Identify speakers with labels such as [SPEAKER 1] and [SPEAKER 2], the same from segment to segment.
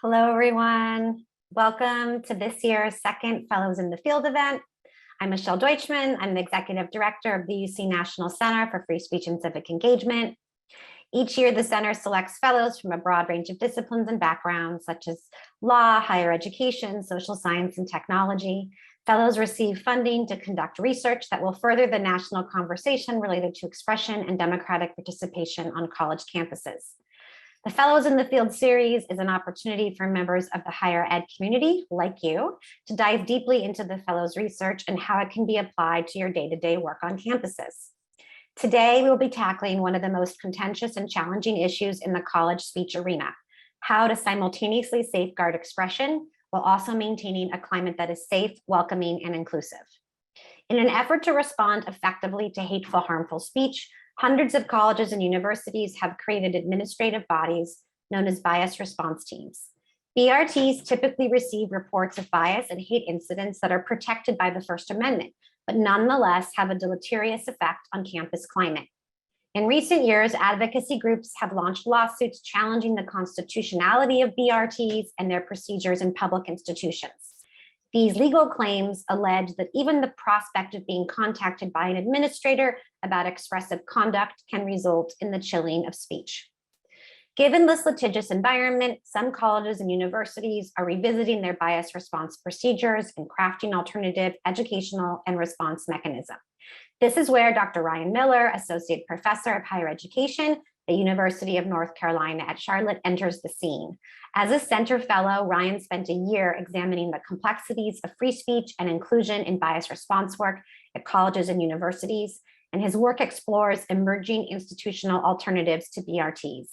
[SPEAKER 1] Hello, everyone. Welcome to this year's second Fellows in the Field event. I'm Michelle Deutschmann. I'm the Executive Director of the UC National Center for Free Speech and Civic Engagement. Each year, the center selects fellows from a broad range of disciplines and backgrounds, such as law, higher education, social science, and technology. Fellows receive funding to conduct research that will further the national conversation related to expression and democratic participation on college campuses. The Fellows in the Field series is an opportunity for members of the higher ed community, like you, to dive deeply into the Fellows' research and how it can be applied to your day-to-day work on campuses. Today, we will be tackling one of the most contentious and challenging issues in the college speech arena: how to simultaneously safeguard expression while also maintaining a climate that is safe, welcoming, and inclusive. In an effort to respond effectively to hateful, harmful speech, hundreds of colleges and universities have created administrative bodies known as bias response teams. BRTs typically receive reports of bias and hate incidents that are protected by the First Amendment, but nonetheless have a deleterious effect on campus climate. In recent years, advocacy groups have launched lawsuits challenging the constitutionality of BRTs and their procedures in public institutions. These legal claims allege that even the prospect of being contacted by an administrator about expressive conduct can result in the chilling of speech. Given this litigious environment, some colleges and universities are revisiting their bias response procedures and crafting alternative educational and response mechanisms. This is where Dr. Ryan Miller, Associate Professor of Higher Education, the University of North Carolina at Charlotte, enters the scene. As a center fellow, Ryan spent a year examining the complexities of free speech and inclusion in bias response work at colleges and universities, and his work explores emerging institutional alternatives to BRTs.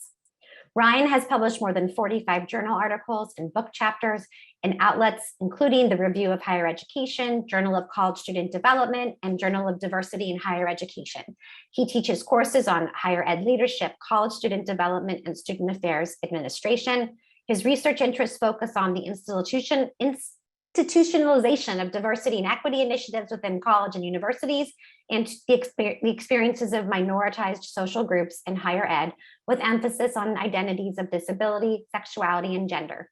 [SPEAKER 1] Ryan has published more than 45 journal articles and book chapters in outlets including the Review of Higher Education, Journal of College Student Development, and Journal of Diversity in Higher Education. He teaches courses on higher ed leadership, college student development, and student affairs administration. His research interests focus on the institutionalization of diversity and equity initiatives within college and universities, and the experiences of minoritized social groups in higher ed, with emphasis on identities of disability, sexuality, and gender.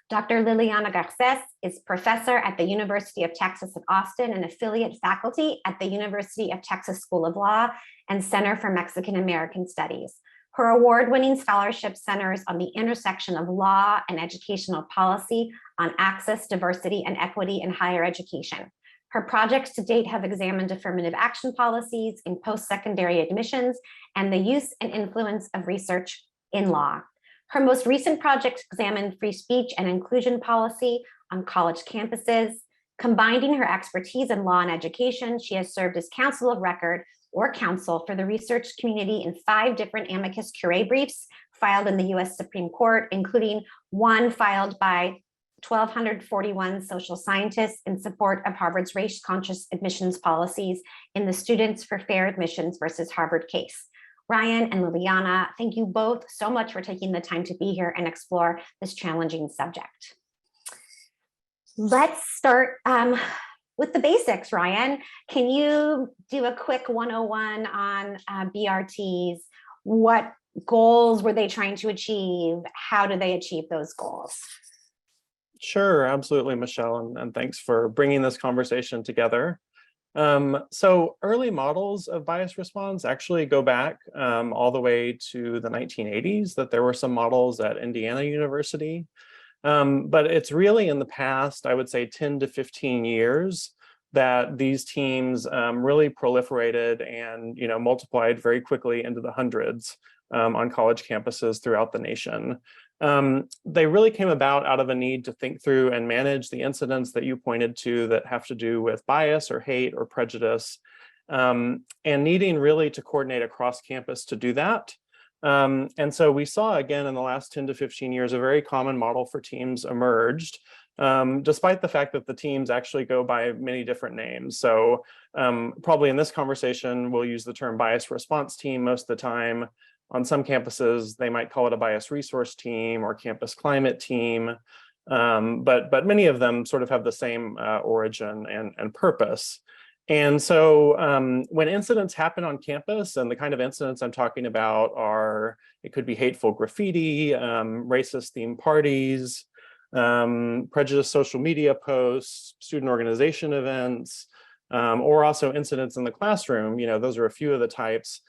[SPEAKER 1] Dr. Liliana Garces is professor at the University of Texas at Austin and affiliate faculty at the University of Texas School of Law and Center for Mexican American Studies. Her award-winning scholarship centers on the intersection of law and educational policy on access, diversity, and equity in higher education. Her projects to date have examined affirmative action policies in post-secondary admissions and the use and influence of research in law. Her most recent projects examined free speech and inclusion policy on college campuses. Combining her expertise in law and education, she has served as counsel of record or counsel for the research community in 5 different amicus curiae briefs filed in the US Supreme Court, including one filed by 1,241 social scientists in support of Harvard's race-conscious admissions policies in the Students for Fair Admissions versus Harvard case. Ryan and Liliana, thank you both so much for taking the time to be here and explore this challenging subject. Let's start with the basics, Ryan. Can you do a quick 101 on BRTs? What goals were they trying to achieve? How do they achieve those goals?
[SPEAKER 2] Sure, absolutely, Michelle, and thanks for bringing this conversation together. So early models of bias response actually go back all the way to the 1980s, that there were some models at Indiana University. But it's really in the past, I would say 10 to 15 years, that these teams really proliferated and multiplied very quickly into the hundreds on college campuses throughout the nation. They really came about out of a need to think through and manage the incidents that you pointed to that have to do with bias or hate or prejudice, and needing really to coordinate across campus to do that. And so we saw, again, in the last 10 to 15 years, a very common model for teams emerged, despite the fact that the teams actually go by many different names. So probably in this conversation, we'll use the term bias response team most of the time. On some campuses, they might call it a bias resource team or campus climate team, but many of them sort of have the same origin and purpose. And so when incidents happen on campus, and the kind of incidents I'm talking about are, it could be hateful graffiti, racist themed parties, prejudiced social media posts, student organization events, or also incidents in the classroom. Those are a few of the types.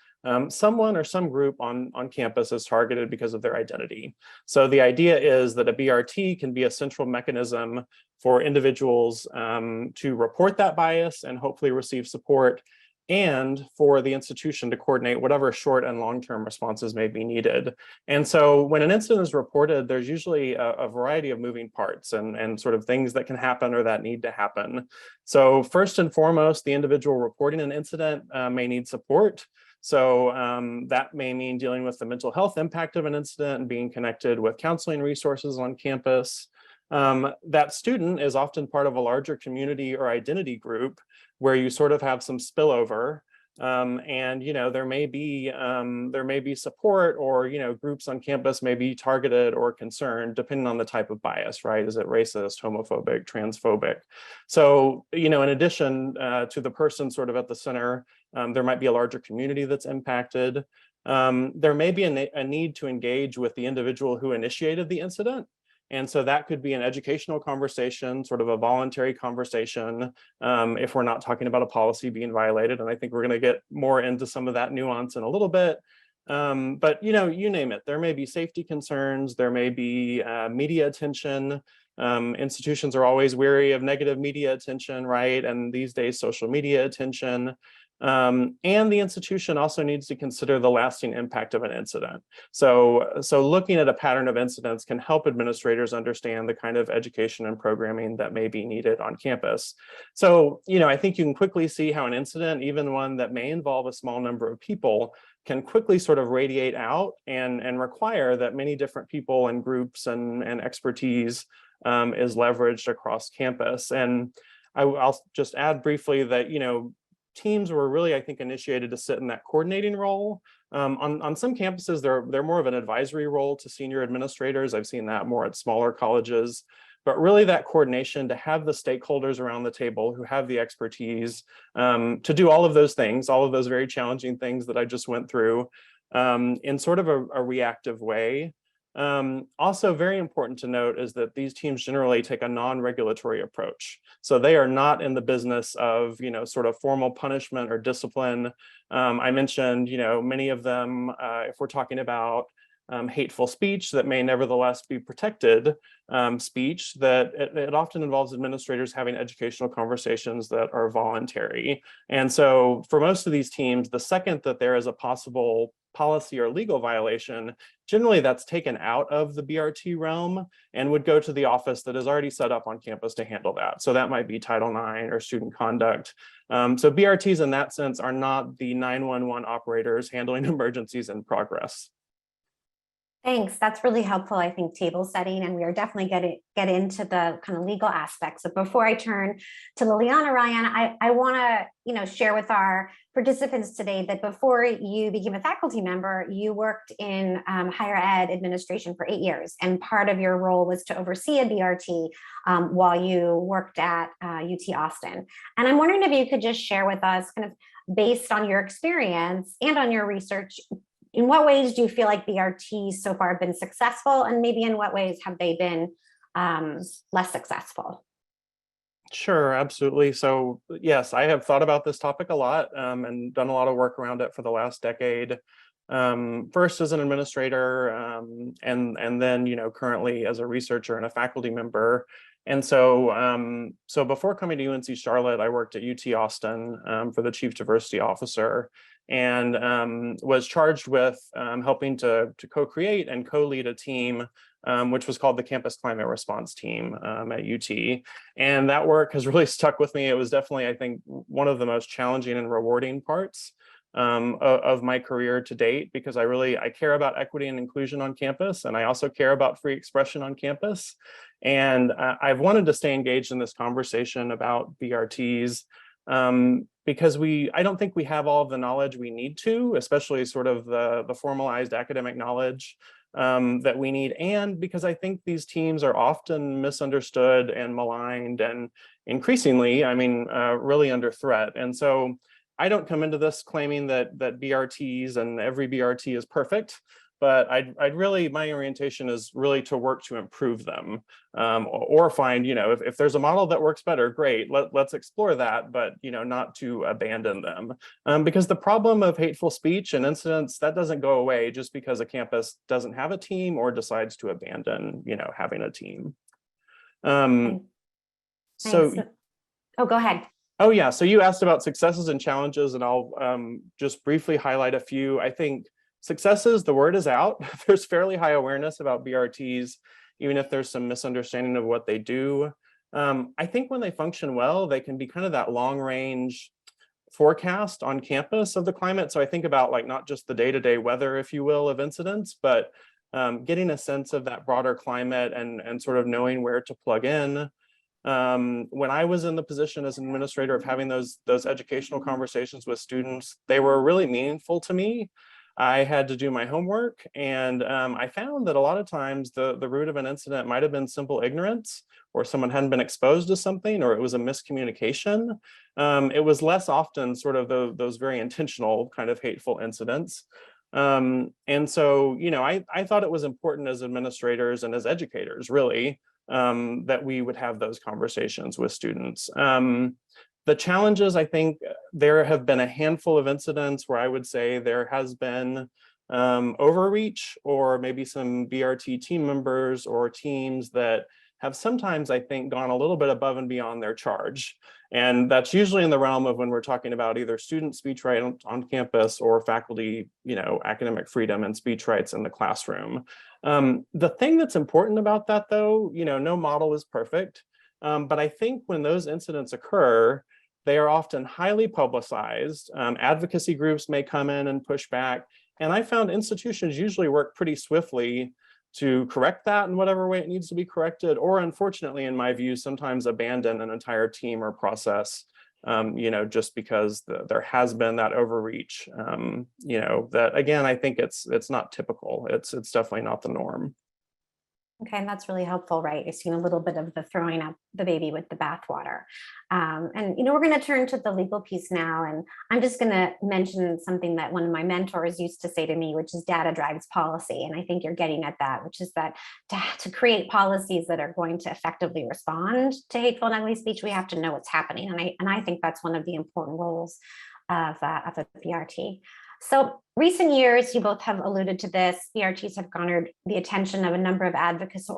[SPEAKER 2] Someone or some group on campus is targeted because of their identity. So the idea is that a BRT can be a central mechanism for individuals to report that bias and hopefully receive support, and for the institution to coordinate whatever short and long-term responses may be needed. And so when an incident is reported, there's usually a variety of moving parts and sort of things that can happen or that need to happen. So first and foremost, the individual reporting an incident may need support. So that may mean dealing with the mental health impact of an incident and being connected with counseling resources on campus. That student is often part of a larger community or identity group where you sort of have some spillover. And there may be support, or groups on campus may be targeted or concerned depending on the type of bias, right? Is it racist, homophobic, transphobic? So in addition to the person sort of at the center, there might be a larger community that's impacted. There may be a need to engage with the individual who initiated the incident. And so that could be an educational conversation, sort of a voluntary conversation, if we're not talking about a policy being violated. And I think we're going to get more into some of that nuance in a little bit. But you name it. There may be safety concerns. There may be media attention. Institutions are always wary of negative media attention, right? And these days, social media attention. And the institution also needs to consider the lasting impact of an incident. So looking at a pattern of incidents can help administrators understand the kind of education and programming that may be needed on campus. So, I think you can quickly see how an incident, even one that may involve a small number of people, can quickly sort of radiate out and require that many different people and groups and expertise is leveraged across campus. And I'll just add briefly that, teams were really, I think, initiated to sit in that coordinating role. On some campuses, they're more of an advisory role to senior administrators. I've seen that more at smaller colleges. But really that coordination, to have the stakeholders around the table who have the expertise to do all of those things, all of those very challenging things that I just went through, in sort of a reactive way. Also very important to note is that these teams generally take a non-regulatory approach. So they are not in the business of, sort of formal punishment or discipline. I mentioned, many of them, if we're talking about hateful speech that may nevertheless be protected speech, that it often involves administrators having educational conversations that are voluntary. And so for most of these teams, the second that there is a possible policy or legal violation, generally that's taken out of the BRT realm and would go to the office that is already set up on campus to handle that. So that might be Title IX or student conduct. So BRTs in that sense are not the 911 operators handling emergencies in progress.
[SPEAKER 1] Thanks. That's really helpful, I think, table setting, and we are definitely going to get into the kind of legal aspects. But before I turn to Liliana, Ryan, I want to, share with our participants today that before you became a faculty member, you worked in higher ed administration for 8 years, and part of your role was to oversee a BRT while you worked at UT Austin. And I'm wondering if you could just share with us, kind of based on your experience and on your research, in what ways do you feel like BRTs so far have been successful, and maybe in what ways have they been less successful?
[SPEAKER 2] Sure, absolutely. So yes, I have thought about this topic a lot and done a lot of work around it for the last decade. First as an administrator, and then currently as a researcher and a faculty member. And so so before coming to UNC Charlotte, I worked at UT Austin for the Chief Diversity Officer, and was charged with helping to co-create and co-lead a team which was called the Campus Climate Response Team at UT. And that work has really stuck with me. It was definitely, I think, one of the most challenging and rewarding parts of my career to date, because I care about equity and inclusion on campus, and I also care about free expression on campus. And I've wanted to stay engaged in this conversation about BRTs because I don't think we have all of the knowledge we need to, especially sort of the formalized academic knowledge that we need, and because I think these teams are often misunderstood and maligned, and increasingly, I mean, really under threat. And so I don't come into this claiming that BRTs and every BRT is perfect, but I'd really, my orientation is really to work to improve them, or find, you know, if there's a model that works better, great, let's explore that, but, you know, not to abandon them. Because the problem of hateful speech and incidents, that doesn't go away just because a campus doesn't have a team or decides to abandon, you know, having a team. So,
[SPEAKER 1] oh, go ahead.
[SPEAKER 2] Oh yeah, so you asked about successes and challenges, and I'll just briefly highlight a few. I think successes, the word is out. There's fairly high awareness about BRTs, even if there's some misunderstanding of what they do. I think when they function well, they can be kind of that long range forecast on campus of the climate. So I think about like not just the day-to-day weather, if you will, of incidents, but getting a sense of that broader climate and sort of knowing where to plug in. When I was in the position as an administrator of having those educational conversations with students, they were really meaningful to me. I had to do my homework, and I found that a lot of times the root of an incident might have been simple ignorance, or someone hadn't been exposed to something, or it was a miscommunication. It was less often sort of those very intentional kind of hateful incidents. And so, you know, I thought it was important as administrators and as educators, really, that we would have those conversations with students. The challenges, I think there have been a handful of incidents where I would say there has been overreach, or maybe some BRT team members or teams that have sometimes, I think, gone a little bit above and beyond their charge. And that's usually in the realm of when we're talking about either student speech right on campus or faculty, you know, academic freedom and speech rights in the classroom. The thing that's important about that, though, you know, no model is perfect. But I think when those incidents occur, they are often highly publicized. Advocacy groups may come in and push back. And I found institutions usually work pretty swiftly to correct that in whatever way it needs to be corrected, or unfortunately, in my view, sometimes abandon an entire team or process, you know, just because there has been that overreach. You know, that again, I think it's not typical. It's definitely not the norm.
[SPEAKER 1] Okay, and that's really helpful, right? You've seen a little bit of the throwing out the baby with the bathwater. And, you know, we're going to turn to the legal piece now. And I'm just going to mention something that one of my mentors used to say to me, which is data drives policy. And I think you're getting at that, which is that to create policies that are going to effectively respond to hateful and ugly speech, we have to know what's happening. And I think that's one of the important roles of a BRT. So recent years, you both have alluded to this, BRTs have garnered the attention of a number of advocacy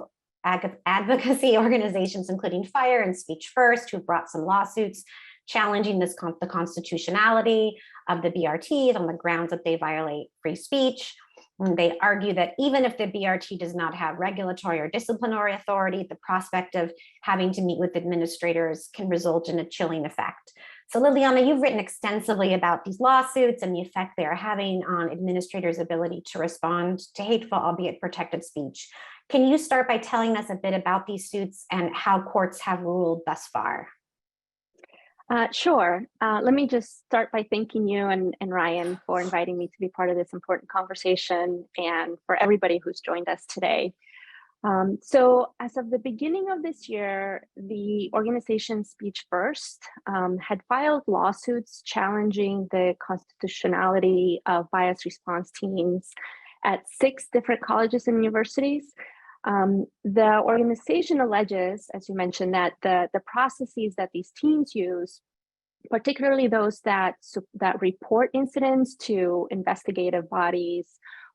[SPEAKER 1] organizations, including Fire and Speech First, who brought some lawsuits challenging the constitutionality of the BRTs on the grounds that they violate free speech. And they argue that even if the BRT does not have regulatory or disciplinary authority, the prospect of having to meet with administrators can result in a chilling effect. So Liliana, you've written extensively about these lawsuits and the effect they are having on administrators' ability to respond to hateful, albeit protected speech. Can you start by telling us a bit about these suits and how courts have ruled thus far?
[SPEAKER 3] Sure. Let me just start by thanking you and Ryan for inviting me to be part of this important conversation, and for everybody who's joined us today. So as of the beginning of this year, the organization Speech First had filed lawsuits challenging the constitutionality of bias response teams at 6 different colleges and universities. The organization alleges, as you mentioned, that the processes that these teams use, particularly those that report incidents to investigative bodies,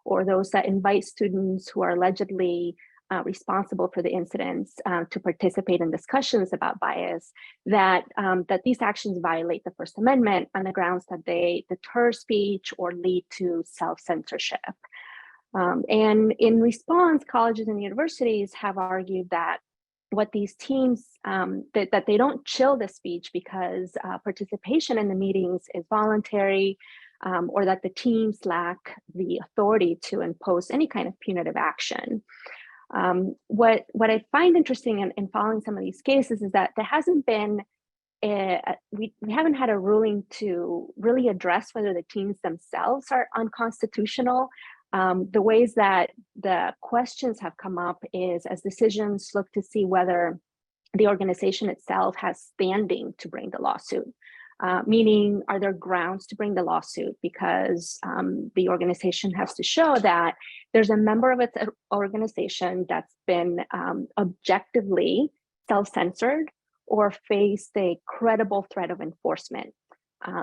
[SPEAKER 3] or those that invite students who are allegedly responsible for the incidents to participate in discussions about bias, that these actions violate the First Amendment on the grounds that they deter speech or lead to self-censorship. And in response, colleges and universities have argued that what these teams, that they don't chill the speech because participation in the meetings is voluntary, or that the teams lack the authority to impose any kind of punitive action. What I find interesting in following some of these cases is that there hasn't been we haven't had a ruling to really address whether the teams themselves are unconstitutional. The ways that the questions have come up is as decisions look to see whether the organization itself has standing to bring the lawsuit. Meaning, are there grounds to bring the lawsuit? Because the organization has to show that there's a member of its organization that's been objectively self-censored or faced a credible threat of enforcement,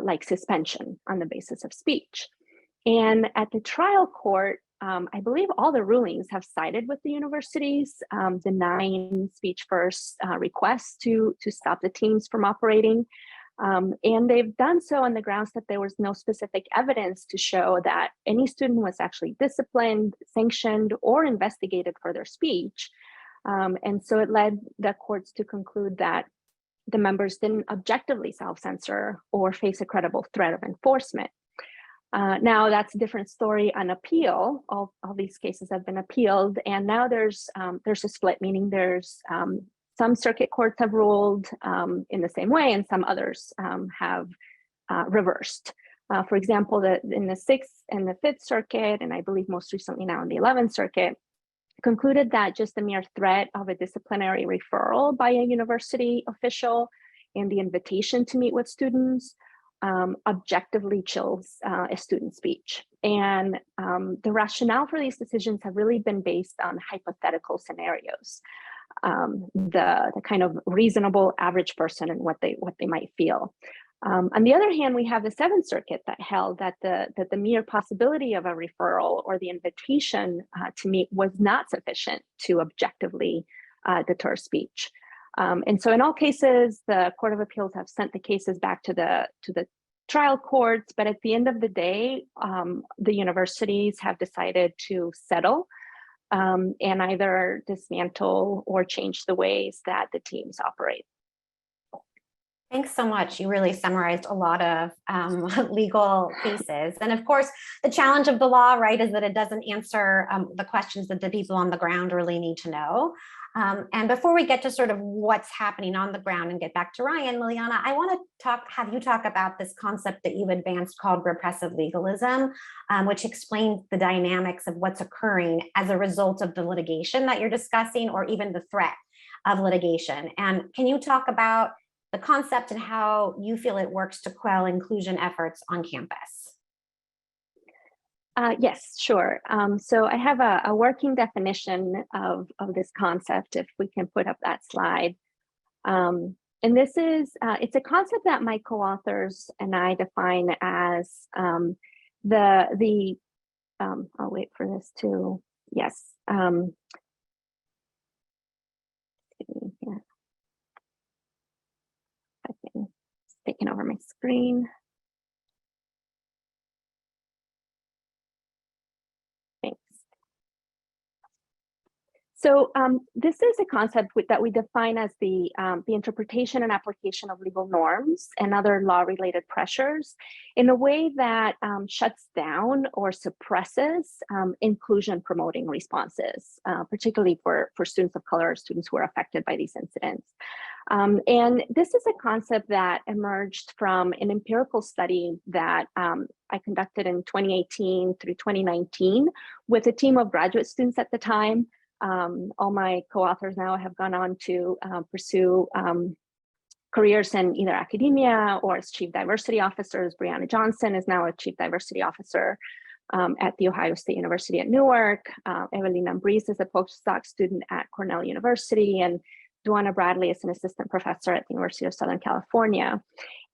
[SPEAKER 3] like suspension on the basis of speech. And at the trial court, I believe all the rulings have sided with the universities, denying speech first requests to stop the teams from operating. And they've done so on the grounds that there was no specific evidence to show that any student was actually disciplined, sanctioned, or investigated for their speech. And so it led the courts to conclude that the members didn't objectively self-censor or face a credible threat of enforcement. Now that's a different story on appeal. All these cases have been appealed, and now there's a split, meaning there's some circuit courts have ruled in the same way, and some others have reversed. For example, in the 6th and the 5th Circuit, and I believe most recently now in the 11th Circuit, concluded that just the mere threat of a disciplinary referral by a university official and the invitation to meet with students objectively chills a student's speech. And the rationale for these decisions have really been based on hypothetical scenarios, the kind of reasonable average person and what they might feel. On the other hand, we have the 7th Circuit that held that the mere possibility of a referral or the invitation to meet was not sufficient to objectively deter speech. And so in all cases, the Court of Appeals have sent the cases back to the trial courts, but at the end of the day, the universities have decided to settle and either dismantle or change the ways that the teams operate.
[SPEAKER 1] Thanks so much. You really summarized a lot of legal cases. And of course, the challenge of the law, right, is that it doesn't answer the questions that the people on the ground really need to know. And before we get to sort of what's happening on the ground and get back to Ryan, Liliana, I want to have you talk about this concept that you advanced called repressive legalism, which explains the dynamics of what's occurring as a result of the litigation that you're discussing, or even the threat of litigation. And can you talk about the concept and how you feel it works to quell inclusion efforts on campus?
[SPEAKER 3] Yes, sure. So I have a working definition of this concept, if we can put up that slide. And this is, it's a concept that my co-authors and I define as I'll wait for this to, yes. It's taking over my screen. Thanks. So this is a concept that we define as the interpretation and application of legal norms and other law-related pressures in a way that shuts down or suppresses inclusion-promoting responses, particularly for students of color or students who are affected by these incidents. And this is a concept that emerged from an empirical study that I conducted in 2018 through 2019 with a team of graduate students at the time. All my co-authors now have gone on to pursue careers in either academia or as chief diversity officers. Brianna Johnson is now a chief diversity officer at the Ohio State University at Newark. Evelyn Ambriz is a postdoc student at Cornell University, and Duana Bradley is an assistant professor at the University of Southern California.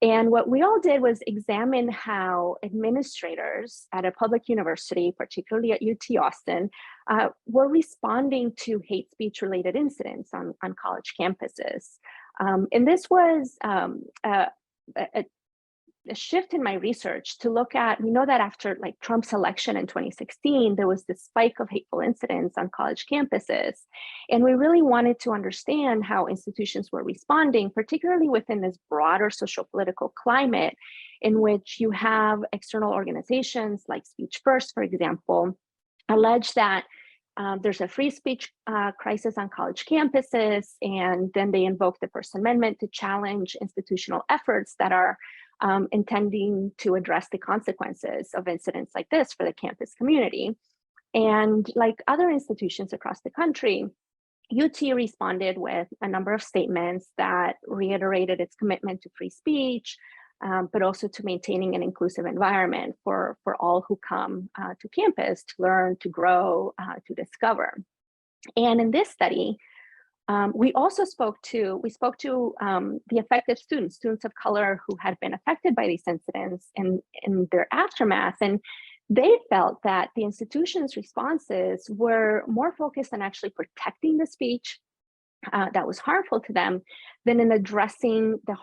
[SPEAKER 3] And what we all did was examine how administrators at a public university, particularly at UT Austin, were responding to hate speech related incidents on college campuses. And this was a shift in my research to look at, we know that after like Trump's election in 2016, there was this spike of hateful incidents on college campuses. And we really wanted to understand how institutions were responding, particularly within this broader social political climate in which you have external organizations like Speech First, for example, allege that there's a free speech crisis on college campuses, and then they invoke the First Amendment to challenge institutional efforts that are intending to address the consequences of incidents like this for the campus community. And like other institutions across the country, UT responded with a number of statements that reiterated its commitment to free speech, but also to maintaining an inclusive environment for all who come to campus to learn, to grow, to discover. And in this study, we also spoke to the affected students of color who had been affected by these incidents and in their aftermath. And they felt that the institution's responses were more focused on actually protecting the speech that was harmful to them than in addressing the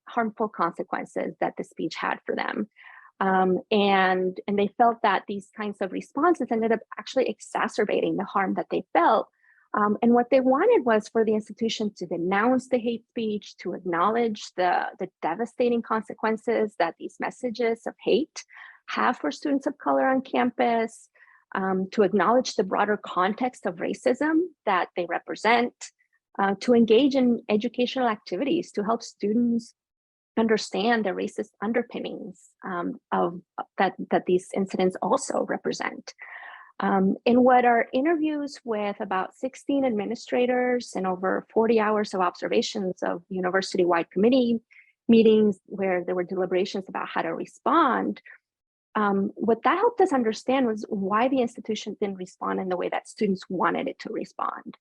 [SPEAKER 3] harmful consequences that the speech had for them. And they felt that these kinds of responses ended up actually exacerbating the harm that they felt. And what they wanted was for the institution to denounce the hate speech, to acknowledge the devastating consequences that these messages of hate have for students of color on campus, to acknowledge the broader context of racism that they represent, to engage in educational activities to help students understand the racist underpinnings of that these incidents also represent. In what are interviews with about 16 administrators and over 40 hours of observations of university-wide committee meetings where there were deliberations about how to respond, what that helped us understand was why the institution didn't respond in the way that students wanted it to respond.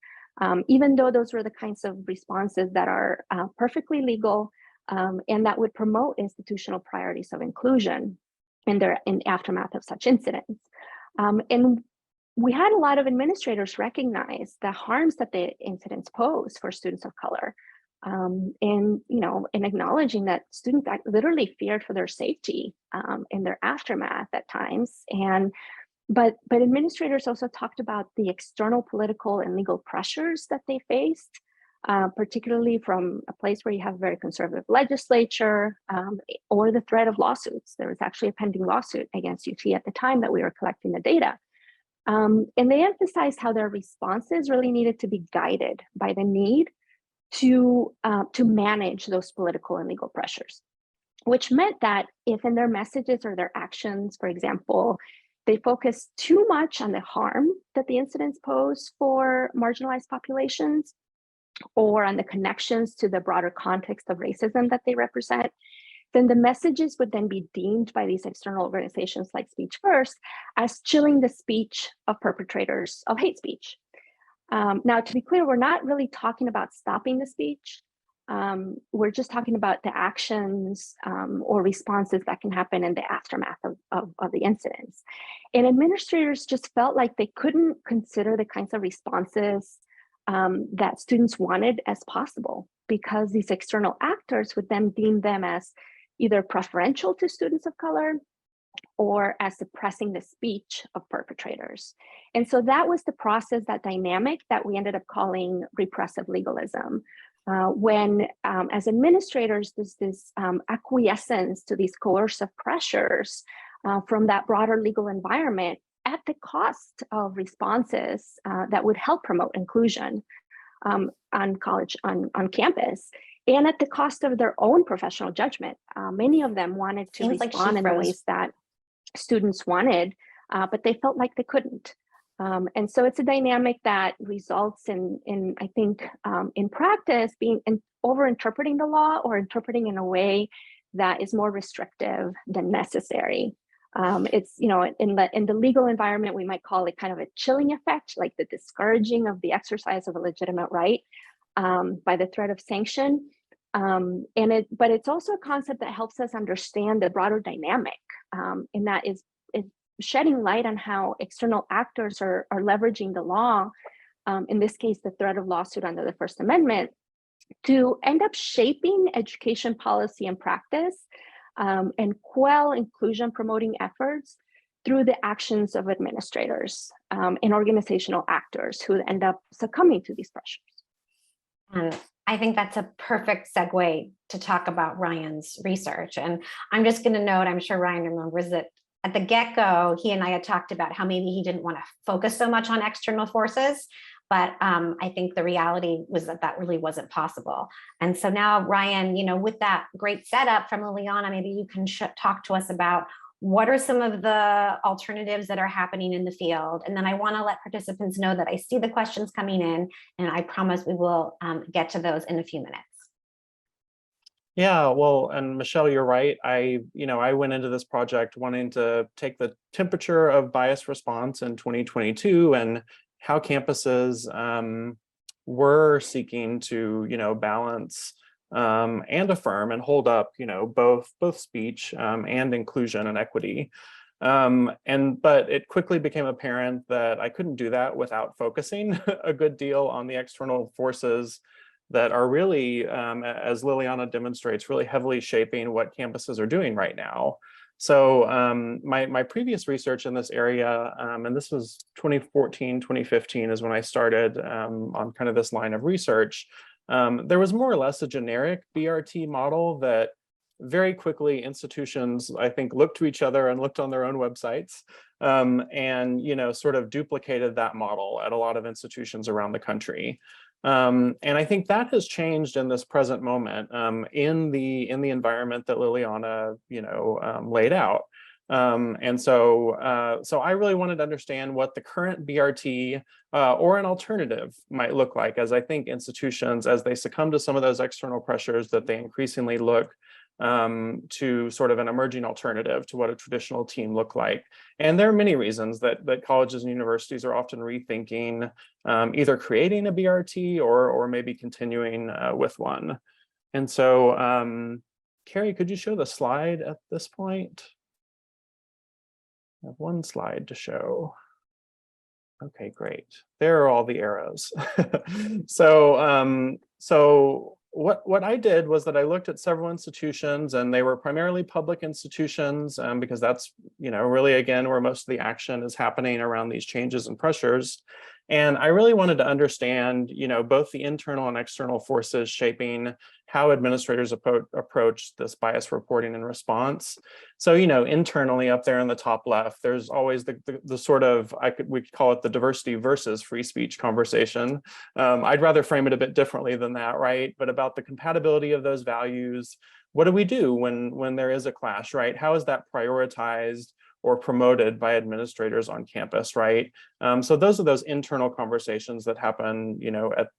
[SPEAKER 3] Even though those were the kinds of responses that are perfectly legal and that would promote institutional priorities of inclusion in aftermath of such incidents. And we had a lot of administrators recognize the harms that the incidents pose for students of color, and acknowledging that students literally feared for their safety in their aftermath at times. But administrators also talked about the external political and legal pressures that they faced, particularly from a place where you have a very conservative legislature, or the threat of lawsuits. There was actually a pending lawsuit against UT at the time that we were collecting the data. And they emphasized how their responses really needed to be guided by the need to manage those political and legal pressures, which meant that if in their messages or their actions, for example, they focus too much on the harm that the incidents pose for marginalized populations or on the connections to the broader context of racism that they represent, then the messages would then be deemed by these external organizations like Speech First as chilling the speech of perpetrators of hate speech. Now, to be clear, we're not really talking about stopping the speech. We're just talking about the actions or responses that can happen in the aftermath of the incidents. And administrators just felt like they couldn't consider the kinds of responses that students wanted as possible because these external actors would then deem them as either preferential to students of color or as suppressing the speech of perpetrators. And so that was the process, that dynamic that we ended up calling repressive legalism. When as administrators, there's this acquiescence to these coercive pressures from that broader legal environment at the cost of responses that would help promote inclusion on campus, and at the cost of their own professional judgment. Many of them wanted to respond in the ways that students wanted, but they felt like they couldn't. And so it's a dynamic that results in I think, in practice, being over-interpreting the law or interpreting in a way that is more restrictive than necessary. It's, in the legal environment, we might call it kind of a chilling effect, like the discouraging of the exercise of a legitimate right by the threat of sanction. But it's also a concept that helps us understand the broader dynamic, and that is shedding light on how external actors are leveraging the law, in this case, the threat of lawsuit under the First Amendment, to end up shaping education policy and practice, and quell inclusion promoting efforts through the actions of administrators and organizational actors who end up succumbing to these pressures.
[SPEAKER 1] And I think that's a perfect segue to talk about Ryan's research. And I'm just going to note, I'm sure Ryan remembers that at the get-go, he and I had talked about how maybe he didn't want to focus so much on external forces, but I think the reality was that really wasn't possible. And so now, Ryan, with that great setup from Liliana, maybe you can talk to us about what are some of the alternatives that are happening in the field? And then I want to let participants know that I see the questions coming in, and I promise we will get to those in a few minutes.
[SPEAKER 2] Yeah, well, and Michelle, you're right. I went into this project wanting to take the temperature of bias response in 2022 and how campuses were seeking to, balance and affirm and hold up, both speech and inclusion and equity. But it quickly became apparent that I couldn't do that without focusing a good deal on the external forces that are really, as Liliana demonstrates, really heavily shaping what campuses are doing right now. So my previous research in this area, and this was 2014, 2015 is when I started on kind of this line of research, there was more or less a generic BRT model that very quickly institutions, I think, looked to each other and looked on their own websites and, sort of duplicated that model at a lot of institutions around the country. And I think that has changed in this present moment in the environment that Liliana, laid out. And so I really wanted to understand what the current BRT or an alternative might look like, as I think institutions, as they succumb to some of those external pressures, that they increasingly look to sort of an emerging alternative to what a traditional team looked like. And there are many reasons that colleges and universities are often rethinking either creating a BRT or maybe continuing with one. And so, Carrie, could you show the slide at this point? I have one slide to show. Okay, great. There are all the arrows. So what I did was that I looked at several institutions, and they were primarily public institutions because that's, really, again, where most of the action is happening around these changes and pressures. And I really wanted to understand, both the internal and external forces shaping how administrators approach this bias reporting and response. So, internally up there in the top left, there's always the sort of, we could call it the diversity versus free speech conversation. I'd rather frame it a bit differently than that, right? But about the compatibility of those values. What do we do when there is a clash, right? How is that prioritized or promoted by administrators on campus, right? So those are those internal conversations that happen,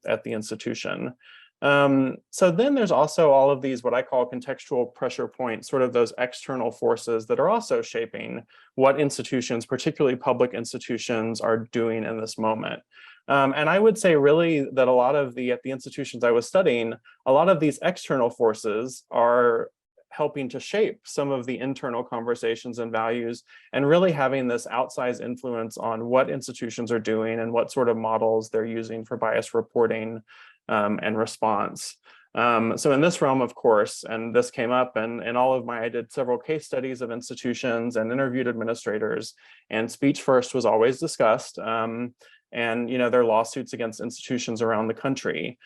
[SPEAKER 2] at the institution. So then there's also all of these, what I call contextual pressure points, sort of those external forces that are also shaping what institutions, particularly public institutions, are doing in this moment. And I would say really that a lot of at the institutions I was studying, a lot of these external forces are helping to shape some of the internal conversations and values, and really having this outsized influence on what institutions are doing and what sort of models they're using for bias reporting and response. So in this realm, of course, and this came up in all of I did several case studies of institutions and interviewed administrators, and speech first was always discussed. And there are lawsuits against institutions around the country.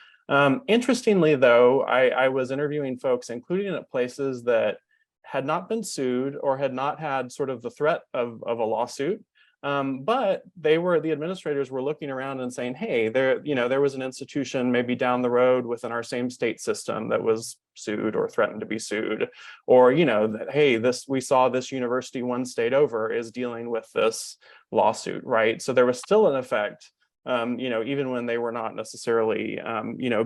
[SPEAKER 2] Interestingly, though, I was interviewing folks, including at places that had not been sued or had not had sort of the threat of a lawsuit. But the administrators were looking around and saying, hey, there was an institution maybe down the road within our same state system that was sued or threatened to be sued, or, that, hey, we saw this university one state over is dealing with this lawsuit, right? So there was still an effect, even when they were not necessarily,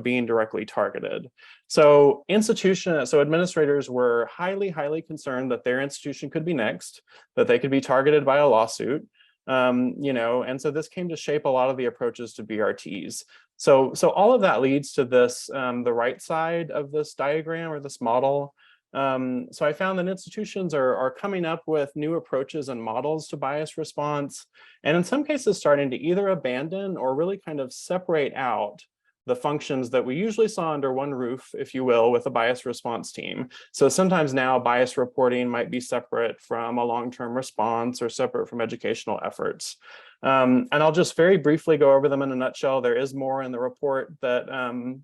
[SPEAKER 2] being directly targeted. So administrators were highly, highly concerned that their institution could be next, that they could be targeted by a lawsuit. And so this came to shape a lot of the approaches to BRTs. So all of that leads to this, the right side of this diagram or this model. So I found that institutions are coming up with new approaches and models to bias response, and in some cases starting to either abandon or really kind of separate out the functions that we usually saw under one roof, if you will, with a bias response team. So sometimes now bias reporting might be separate from a long-term response or separate from educational efforts. And I'll just very briefly go over them in a nutshell. There is more in the report that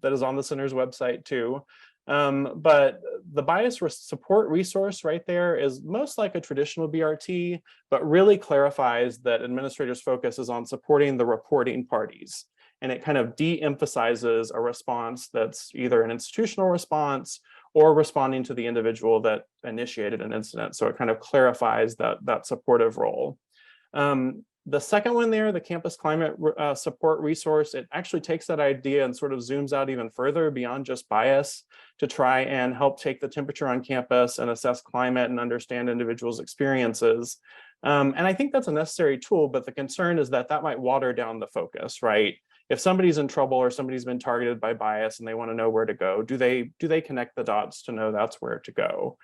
[SPEAKER 2] is on the center's website too. But the bias support resource right there is most like a traditional BRT, but really clarifies that administrators' focus is on supporting the reporting parties. And it kind of de-emphasizes a response that's either an institutional response or responding to the individual that initiated an incident. So it kind of clarifies that supportive role. The second one there, the campus climate support resource, it actually takes that idea and sort of zooms out even further beyond just bias to try and help take the temperature on campus and assess climate and understand individuals' experiences. And I think that's a necessary tool, but the concern is that that might water down the focus, right? If somebody's in trouble or somebody's been targeted by bias and they want to know where to go, do they connect the dots to know that's where to go?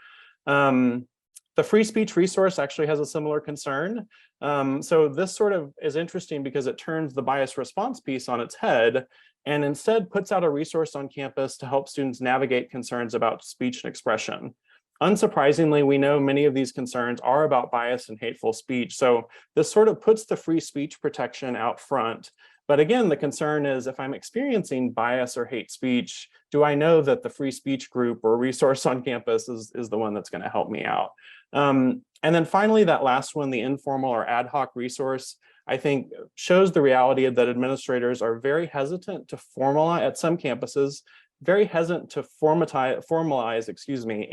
[SPEAKER 2] The free speech resource actually has a similar concern. So this sort of is interesting because it turns the bias response piece on its head and instead puts out a resource on campus to help students navigate concerns about speech and expression. Unsurprisingly, we know many of these concerns are about bias and hateful speech. So this sort of puts the free speech protection out front. But again, the concern is if I'm experiencing bias or hate speech, do I know that the free speech group or resource on campus is the one that's going to help me out? And then finally, that last one, the informal or ad hoc resource, I think shows the reality that administrators are very hesitant to formalize, at some campuses, very hesitant to formalize,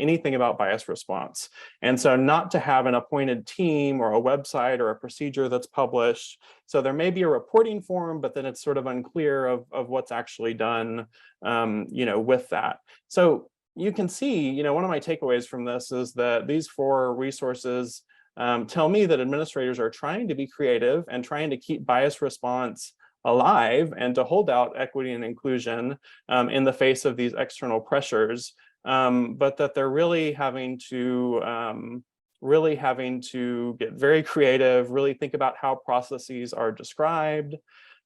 [SPEAKER 2] anything about bias response. And so not to have an appointed team or a website or a procedure that's published. So there may be a reporting form, but then it's sort of unclear of what's actually done, with that. So you can see, one of my takeaways from this is that these 4 resources tell me that administrators are trying to be creative and trying to keep bias response alive and to hold out equity and inclusion in the face of these external pressures, but that they're really having to get very creative, really think about how processes are described.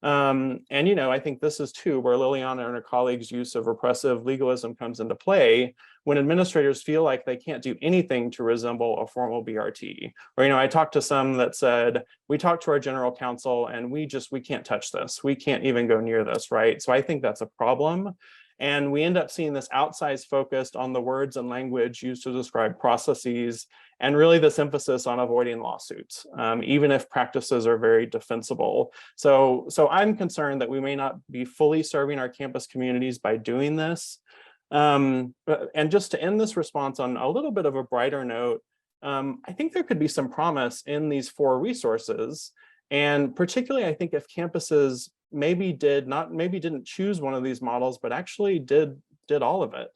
[SPEAKER 2] And I think this is too where Liliana and her colleagues' use of repressive legalism comes into play when administrators feel like they can't do anything to resemble a formal BRT. Or, I talked to some that said, we talked to our general counsel and we can't touch this. We can't even go near this, right? So I think that's a problem. And we end up seeing this outsized focus on the words and language used to describe processes, and really this emphasis on avoiding lawsuits, even if practices are very defensible. So I'm concerned that we may not be fully serving our campus communities by doing this. And just to end this response on a little bit of a brighter note, I think there could be some promise in these 4 resources. And particularly, I think if campuses maybe didn't choose one of these models, but actually did all of it.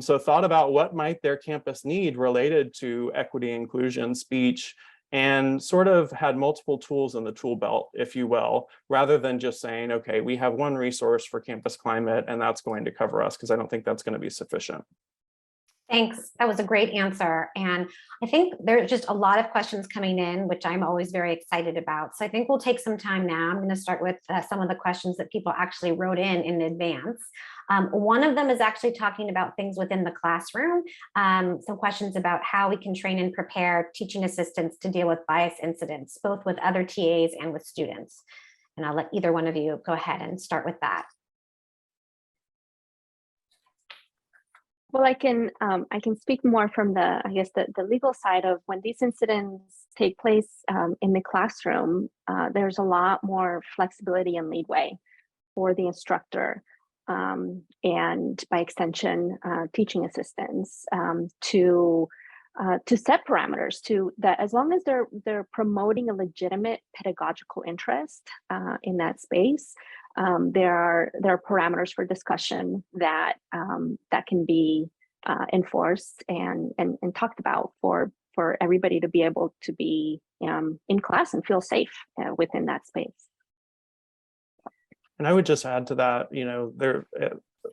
[SPEAKER 2] So thought about what might their campus need related to equity, inclusion, speech, and sort of had multiple tools in the tool belt, if you will, rather than just saying, okay, we have one resource for campus climate and that's going to cover us, because I don't think that's going to be sufficient.
[SPEAKER 1] Thanks. That was a great answer. And I think there's just a lot of questions coming in, which I'm always very excited about. So I think we'll take some time now. I'm going to start with some of the questions that people actually wrote in advance. One of them is actually talking about things within the classroom. Some questions about how we can train and prepare teaching assistants to deal with bias incidents, both with other TAs and with students. And I'll let either one of you go ahead and start with that.
[SPEAKER 3] Well, I can speak more from the legal side of when these incidents take place in the classroom. There's a lot more flexibility and leeway for the instructor and by extension teaching assistants to set parameters to that, as long as they're promoting a legitimate pedagogical interest in that space. There are parameters for discussion that can be enforced and talked about for everybody to be able to be in class and feel safe within that space.
[SPEAKER 2] And I would just add to that,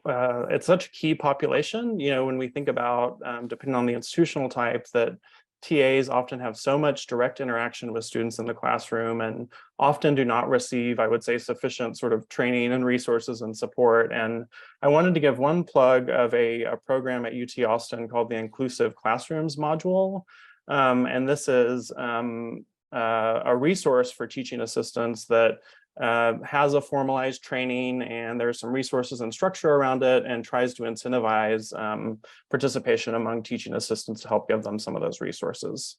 [SPEAKER 2] it's such a key population, when we think about, depending on the institutional type, that TAs often have so much direct interaction with students in the classroom and often do not receive, I would say, sufficient sort of training and resources and support. And I wanted to give one plug of a program at UT Austin called the Inclusive Classrooms module. And this is a resource for teaching assistants that has a formalized training, and there's some resources and structure around it, and tries to incentivize participation among teaching assistants to help give them some of those resources.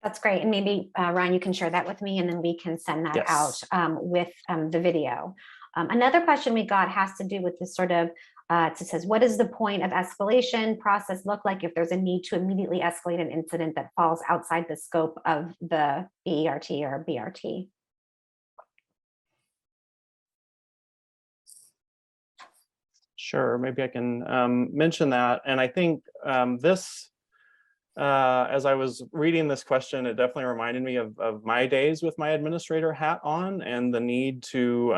[SPEAKER 1] That's great. And maybe Ryan, you can share that with me and then we can send that out with the video. Another question we got has to do with this sort of It says, what does the point of escalation process look like if there's a need to immediately escalate an incident that falls outside the scope of the BERT or BRT?
[SPEAKER 2] Sure, maybe I can mention that. And I think this, as I was reading this question, it definitely reminded me of my days with my administrator hat on, and the need to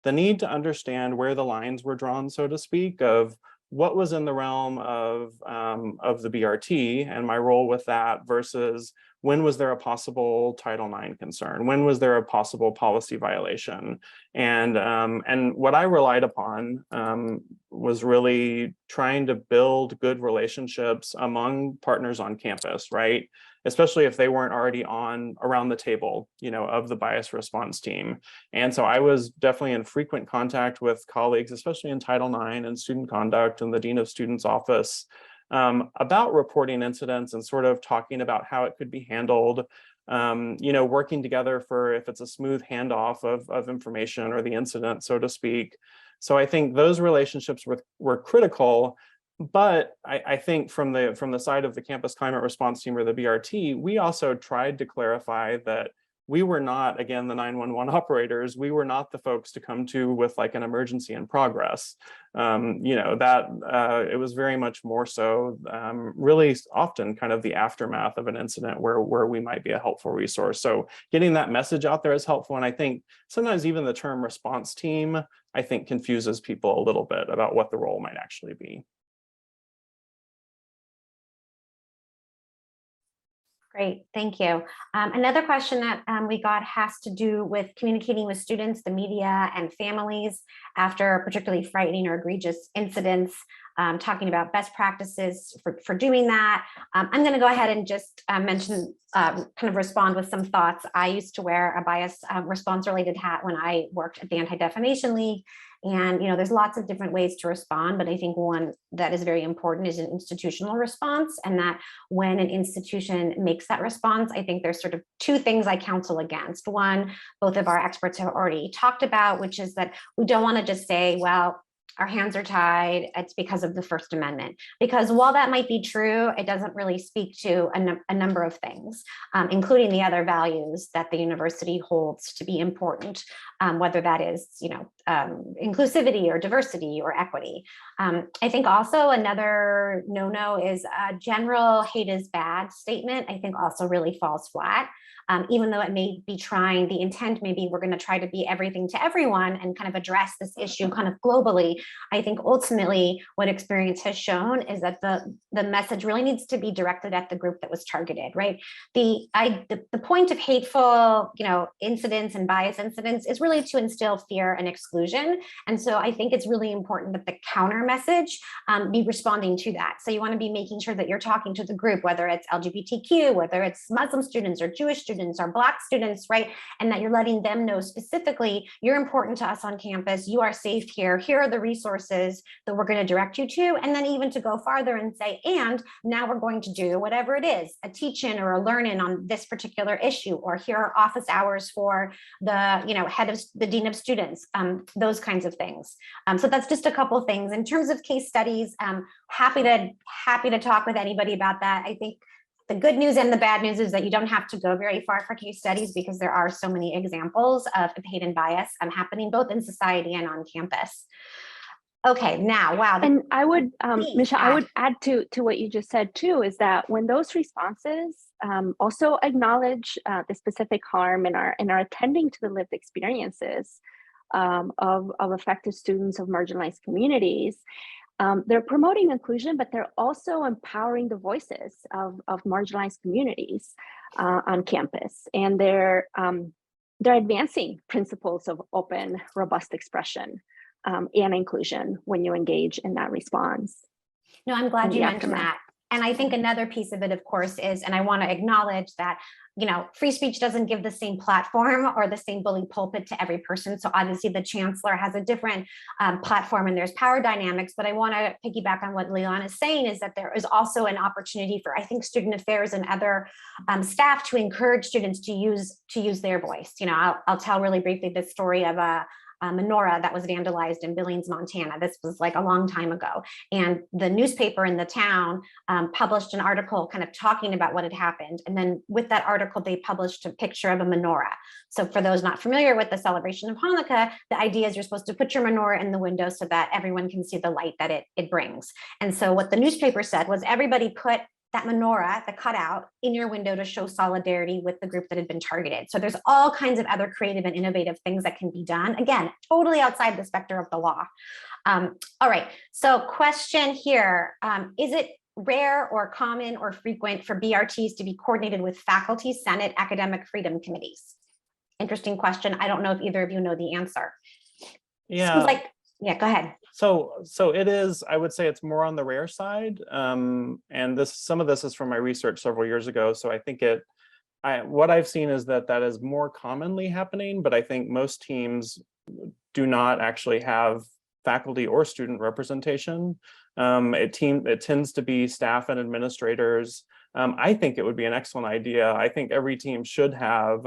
[SPEAKER 2] understand where the lines were drawn, so to speak, of what was in the realm of the BRT and my role with that versus when was there a possible Title IX concern? When was there a possible policy violation? And what I relied upon was really trying to build good relationships among partners on campus, right? Especially if they weren't already around the table, of the bias response team. And so I was definitely in frequent contact with colleagues, especially in Title IX and student conduct and the Dean of Students office, about reporting incidents and sort of talking about how it could be handled, working together for if it's a smooth handoff of information or the incident, so to speak. So I think those relationships were critical. But I think from the side of the campus climate response team or the BRT, we also tried to clarify that we were not, again, the 911 operators. We were not the folks to come to with like an emergency in progress. It was very much more so really often kind of the aftermath of an incident where we might be a helpful resource. So getting that message out there is helpful. And I think sometimes even the term response team, I think confuses people a little bit about what the role might actually be.
[SPEAKER 1] Great, thank you. Another question that we got has to do with communicating with students, the media, and families after particularly frightening or egregious incidents, talking about best practices for doing that. I'm going to go ahead and just mention, kind of respond with some thoughts. I used to wear a bias response related hat when I worked at the Anti-Defamation League. And, there's lots of different ways to respond, but I think one that is very important is an institutional response. And that when an institution makes that response, I think there's sort of two things I counsel against. One, both of our experts have already talked about, which is that we don't want to just say, well, our hands are tied, it's because of the First Amendment. Because while that might be true, it doesn't really speak to a number of things, including the other values that the university holds to be important, whether that is, inclusivity or diversity or equity. I think also another no-no is a general hate is bad statement, I think also really falls flat. Even though it may be trying, the intent maybe we're going to try to be everything to everyone and kind of address this issue kind of globally. I think ultimately what experience has shown is that the message really needs to be directed at the group that was targeted, right? The point of hateful, incidents and bias incidents is really to instill fear and exclusion. And so I think it's really important that the counter message be responding to that. So you want to be making sure that you're talking to the group, whether it's LGBTQ, whether it's Muslim students or Jewish students or Black students, right? And that you're letting them know specifically, you're important to us on campus, you are safe here, here are the resources that we're going to direct you to, and then even to go farther and say, and now we're going to do whatever it is, a teach-in or a learn-in on this particular issue, or here are office hours for the head of the dean of students, those kinds of things. So that's just a couple of things. In terms of case studies, happy to talk with anybody about that. I think the good news and the bad news is that you don't have to go very far for case studies because there are so many examples of hate and bias happening both in society and on campus. Okay, now, wow.
[SPEAKER 3] And I would, Michelle, I would add to what you just said too, is that when those responses also acknowledge the specific harm and are attending to the lived experiences of affected students of marginalized communities, they're promoting inclusion, but they're also empowering the voices of marginalized communities on campus. And they're advancing principles of open, robust expression and inclusion when you engage in that response.
[SPEAKER 1] No, I'm glad you mentioned that. And I think another piece of it, of course, is, and I want to acknowledge that, free speech doesn't give the same platform or the same bully pulpit to every person. So obviously the chancellor has a different platform and there's power dynamics, but I want to piggyback on what Liliana is saying is that there is also an opportunity for, I think, student affairs and other staff to encourage students to use their voice. I'll tell really briefly the story of a menorah that was vandalized in Billings, Montana. This was like a long time ago. And the newspaper in the town published an article kind of talking about what had happened. And then with that article, they published a picture of a menorah. So for those not familiar with the celebration of Hanukkah, the idea is you're supposed to put your menorah in the window so that everyone can see the light that it brings. And so what the newspaper said was everybody put that menorah, the cutout, in your window to show solidarity with the group that had been targeted. So there's all kinds of other creative and innovative things that can be done. Again, totally outside the specter of the law. All right, so question here, is it rare or common or frequent for BRTs to be coordinated with faculty, Senate, academic freedom committees? Interesting question. I don't know if either of you know the answer.
[SPEAKER 2] Yeah.
[SPEAKER 1] Seems like, yeah, go ahead.
[SPEAKER 2] So it is, I would say it's more on the rare side. And some of this is from my research several years ago. So I think what I've seen is that is more commonly happening, but I think most teams do not actually have faculty or student representation. It tends to be staff and administrators. I think it would be an excellent idea. I think every team should have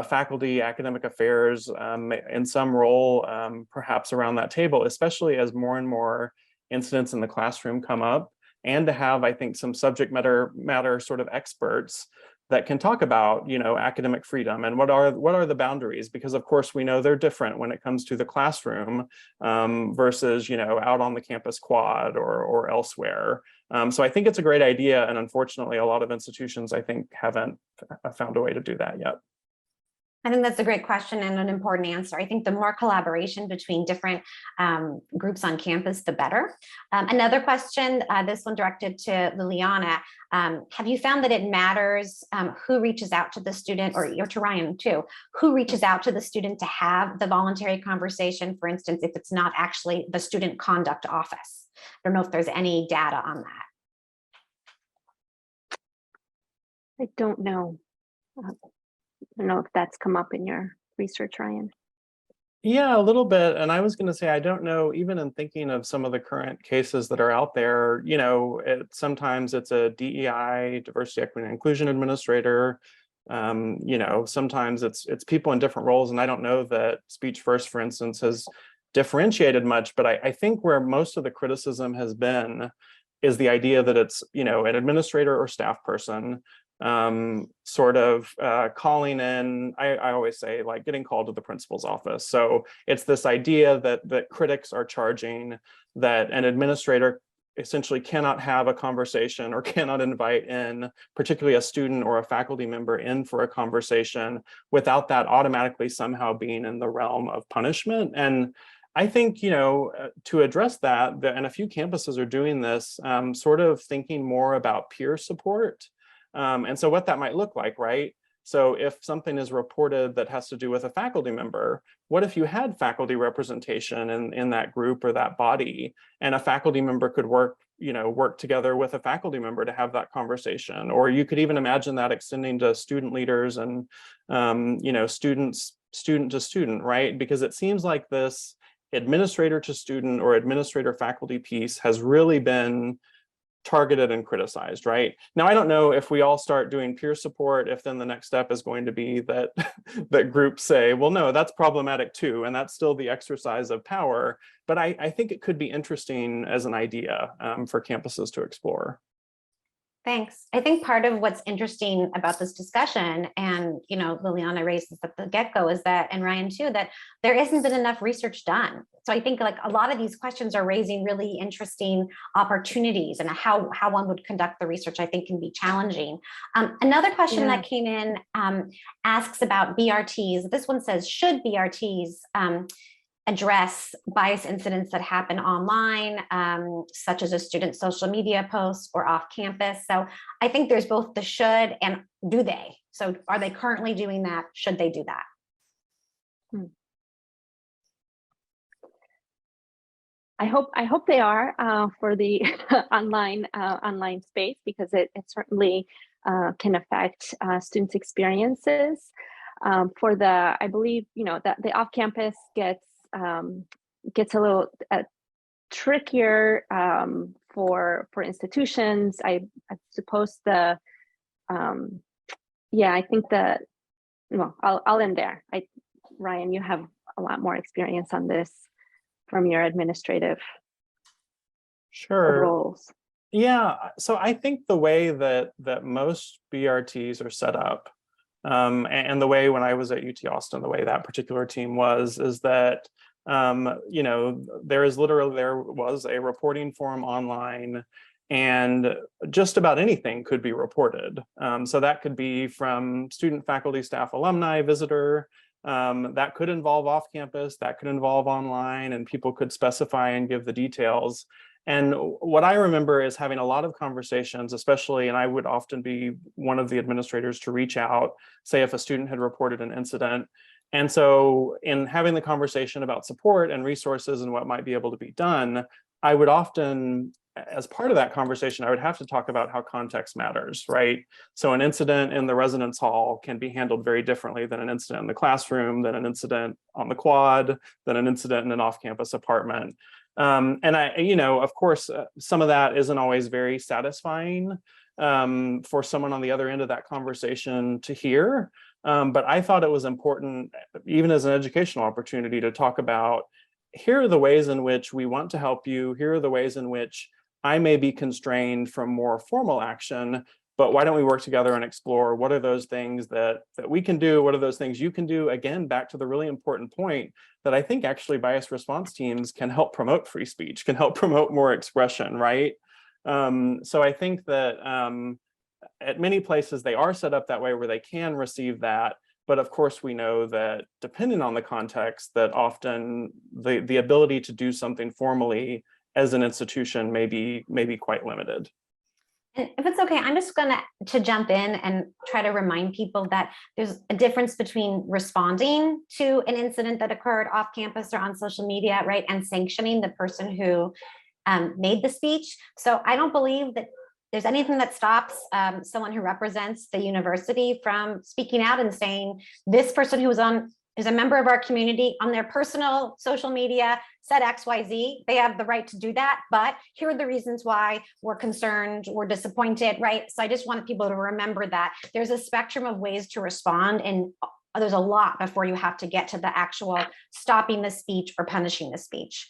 [SPEAKER 2] faculty, academic affairs in some role, perhaps around that table, especially as more and more incidents in the classroom come up, and to have, I think, some subject matter sort of experts that can talk about, academic freedom and what are the boundaries, because of course we know they're different when it comes to the classroom versus, out on the campus quad or elsewhere. So I think it's a great idea, and unfortunately, a lot of institutions, I think, haven't found a way to do that yet.
[SPEAKER 1] I think that's a great question and an important answer. I think the more collaboration between different groups on campus, the better. Another question, this one directed to Liliana. Have you found that it matters who reaches out to the student, or to Ryan too, who reaches out to the student to have the voluntary conversation, for instance, if it's not actually the student conduct office? I don't know if there's any data on that.
[SPEAKER 3] I don't know. I don't know if that's come up in your research, Ryan.
[SPEAKER 2] Yeah, a little bit. And I was going to say, I don't know, even in thinking of some of the current cases that are out there, sometimes it's a DEI, diversity, equity, and inclusion administrator. Sometimes it's people in different roles. And I don't know that Speech First, for instance, has differentiated much, but I think where most of the criticism has been is the idea that it's, an administrator or staff person sort of calling in, I always say, like getting called to the principal's office. So it's this idea that critics are charging that an administrator essentially cannot have a conversation or cannot invite in, particularly a student or a faculty member, in for a conversation without that automatically somehow being in the realm of punishment. And I think, to address that, and a few campuses are doing this, sort of thinking more about peer support. And so what that might look like, right? So if something is reported that has to do with a faculty member, what if you had faculty representation in that group or that body, and a faculty member could work together with a faculty member to have that conversation? Or you could even imagine that extending to student leaders and, student to student, right? Because it seems like this administrator to student or administrator faculty piece has really been targeted and criticized, right? Now, I don't know if we all start doing peer support, if then the next step is going to be that that groups say, well, no, that's problematic too, and that's still the exercise of power. But I think it could be interesting as an idea for campuses to explore.
[SPEAKER 1] Thanks. I think part of what's interesting about this discussion, and Liliana raised this at the get-go, is that, and Ryan too, that there hasn't been enough research done. So I think like a lot of these questions are raising really interesting opportunities, and how one would conduct the research, I think, can be challenging. Another question that came in asks about BRTs. This one says, should BRTs address bias incidents that happen online, such as a student's social media post or off campus? So I think there's both the should and do they. So are they currently doing that? Should they do that?
[SPEAKER 3] I hope they are for the online space, because it certainly can affect students' experiences. For the, I believe, that the off campus gets a little trickier for institutions. I suppose I think that, well, I'll end there. Ryan, you have a lot more experience on this from your administrative
[SPEAKER 2] Sure.
[SPEAKER 3] roles.
[SPEAKER 2] Yeah, so I think the way that most BRTs are set up, and the way when I was at UT Austin, the way that particular team was, is that there was a reporting form online, and just about anything could be reported. So that could be from student, faculty, staff, alumni, visitor. That could involve off campus, that could involve online, and people could specify and give the details. And what I remember is having a lot of conversations, especially, and I would often be one of the administrators to reach out, say if a student had reported an incident. And so in having the conversation about support and resources and what might be able to be done, I would often, as part of that conversation, I would have to talk about how context matters, right? So an incident in the residence hall can be handled very differently than an incident in the classroom, than an incident on the quad, than an incident in an off-campus apartment. And of course, some of that isn't always very satisfying for someone on the other end of that conversation to hear. But I thought it was important, even as an educational opportunity, to talk about, here are the ways in which we want to help you. Here are the ways in which I may be constrained from more formal action, but why don't we work together and explore what are those things that we can do? What are those things you can do? Again, back to the really important point that I think actually bias response teams can help promote free speech, can help promote more expression, right? So I think that at many places they are set up that way where they can receive that. But of course, we know that depending on the context, that often the ability to do something formally as an institution may be quite limited.
[SPEAKER 1] And if it's okay, I'm just going to jump in and try to remind people that there's a difference between responding to an incident that occurred off campus or on social media, right, and sanctioning the person who made the speech. So I don't believe that there's anything that stops someone who represents the university from speaking out and saying, this person who is a member of our community on their personal social media said XYZ. They have the right to do that, but here are the reasons why we're concerned, we're disappointed, right? So I just wanted people to remember that there's a spectrum of ways to respond, and there's a lot before you have to get to the actual stopping the speech or punishing the speech.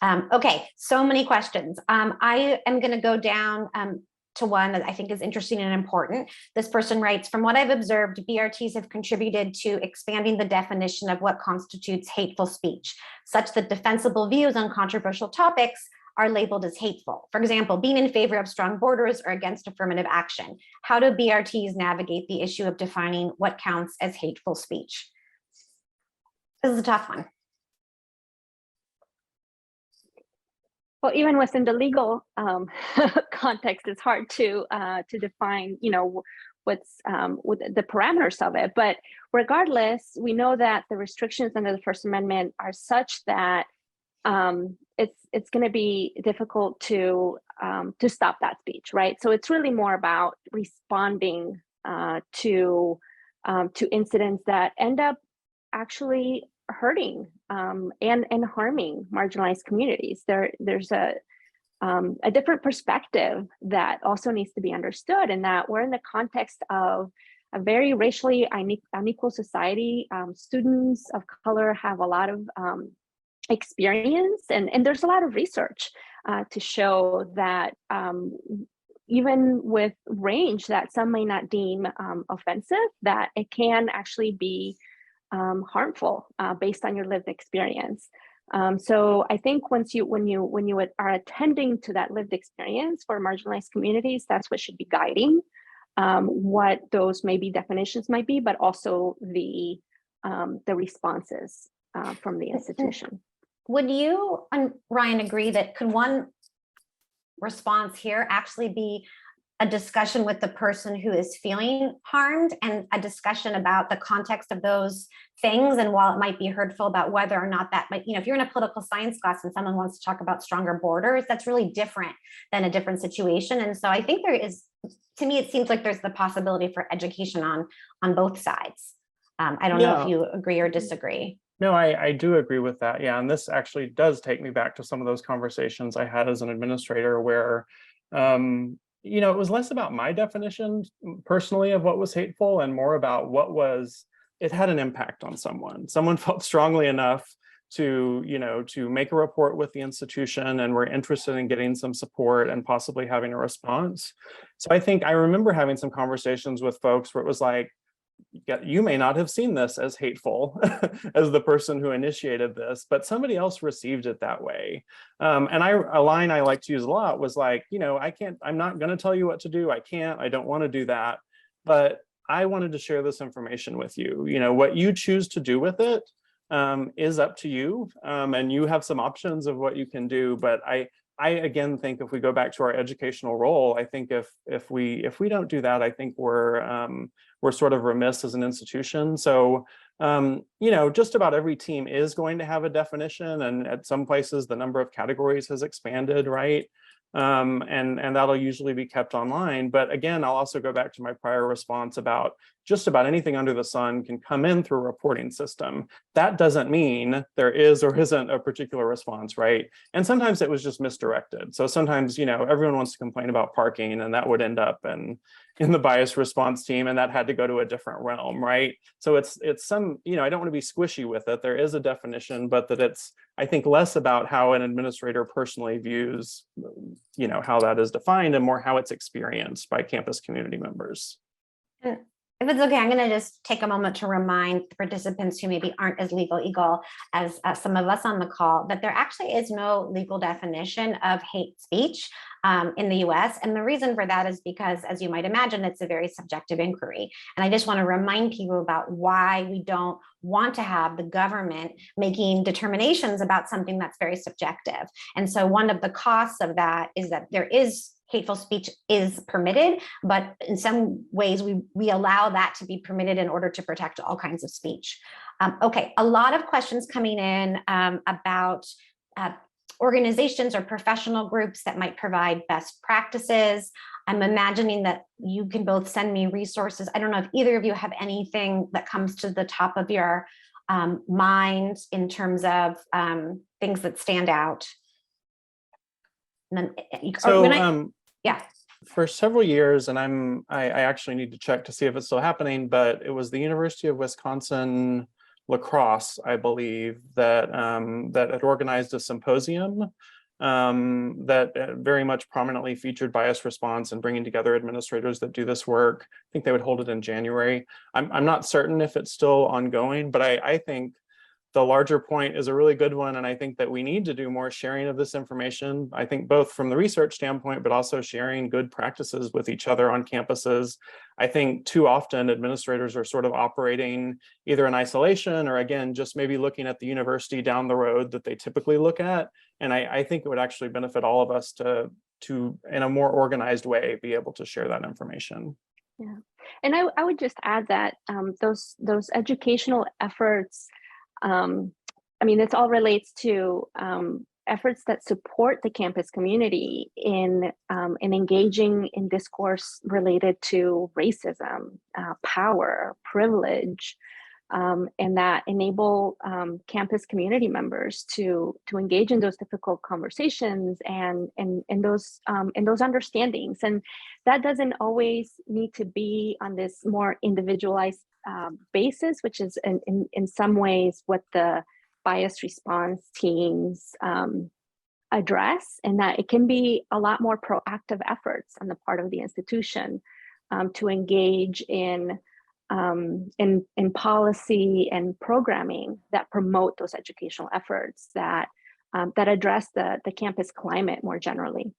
[SPEAKER 1] Okay, so many questions. I am going to go down to one that I think is interesting and important. This person writes, from what I've observed, BRTs have contributed to expanding the definition of what constitutes hateful speech, such that defensible views on controversial topics are labeled as hateful. For example, being in favor of strong borders or against affirmative action. How do BRTs navigate the issue of defining what counts as hateful speech? This is a tough one.
[SPEAKER 3] Well, even within the legal context, it's hard to define, what's the parameters of it. But regardless, we know that the restrictions under the First Amendment are such that it's going to be difficult to stop that speech, right? So it's really more about responding to incidents that end up actually hurting and harming marginalized communities. There's a different perspective that also needs to be understood, in that we're in the context of a very racially unequal society. Students of color have a lot of experience, and there's a lot of research to show that even with range that some may not deem offensive, that it can actually be harmful based on your lived experience. So I think when you are attending to that lived experience for marginalized communities, that's what should be guiding what those maybe definitions might be, but also the responses from the institution.
[SPEAKER 1] Would you and Ryan agree that could one response here actually be a discussion with the person who is feeling harmed and a discussion about the context of those things? And while it might be hurtful about whether or not that might, if you're in a political science class and someone wants to talk about stronger borders, that's really different than a different situation. And so I think there is, to me, it seems like there's the possibility for education on both sides. I don't know if you agree or disagree.
[SPEAKER 2] No, I do agree with that. Yeah, and this actually does take me back to some of those conversations I had as an administrator where, it was less about my definition personally of what was hateful and more about what was it had an impact on someone. Someone felt strongly enough to, to make a report with the institution and were interested in getting some support and possibly having a response. So I think I remember having some conversations with folks where it was like, you may not have seen this as hateful as the person who initiated this, but somebody else received it that way. And a line I like to use a lot was like, I'm not going to tell you what to do. I don't want to do that, but I wanted to share this information with you. What you choose to do with it is up to you, and you have some options of what you can do. But I again think if we go back to our educational role, I think if we don't do that, I think we're sort of remiss as an institution. So just about every team is going to have a definition, and at some places the number of categories has expanded, right? And that'll usually be kept online. But again, I'll also go back to my prior response about just about anything under the sun can come in through a reporting system. That doesn't mean there is or isn't a particular response, right? And sometimes it was just misdirected. So sometimes, everyone wants to complain about parking, and that would end up in the bias response team, and that had to go to a different realm, right? So it's some, I don't want to be squishy with it. There is a definition, but that it's, I think, less about how an administrator personally views, how that is defined, and more how it's experienced by campus community members.
[SPEAKER 1] And if it's okay, I'm going to just take a moment to remind the participants who maybe aren't as legal eagle as some of us on the call that there actually is no legal definition of hate speech in the US. And the reason for that is because, as you might imagine, it's a very subjective inquiry. And I just want to remind people about why we don't want to have the government making determinations about something that's very subjective. And so one of the costs of that is that hateful speech is permitted, but in some ways we allow that to be permitted in order to protect all kinds of speech. Okay, a lot of questions coming in about organizations or professional groups that might provide best practices. I'm imagining that you can both send me resources. I don't know if either of you have anything that comes to the top of your mind in terms of things that stand out. And then, yeah.
[SPEAKER 2] For several years, and I actually need to check to see if it's still happening, but it was the University of Wisconsin La Crosse, I believe, that had organized a symposium that very much prominently featured bias response and bringing together administrators that do this work. I think they would hold it in January. I'm not certain if it's still ongoing, but I think the larger point is a really good one. And I think that we need to do more sharing of this information. I think both from the research standpoint, but also sharing good practices with each other on campuses. I think too often administrators are sort of operating either in isolation or, again, just maybe looking at the university down the road that they typically look at. And I think it would actually benefit all of us to in a more organized way, be able to share that information.
[SPEAKER 3] Yeah, and I would just add that those educational efforts, this all relates to efforts that support the campus community in engaging in discourse related to racism, power, privilege, and that enable campus community members to engage in those difficult conversations and those understandings. And that doesn't always need to be on this more individualized basis, which is in some ways what the bias response teams address, and that it can be a lot more proactive efforts on the part of the institution to engage in policy and programming that promote those educational efforts that address the campus climate more generally.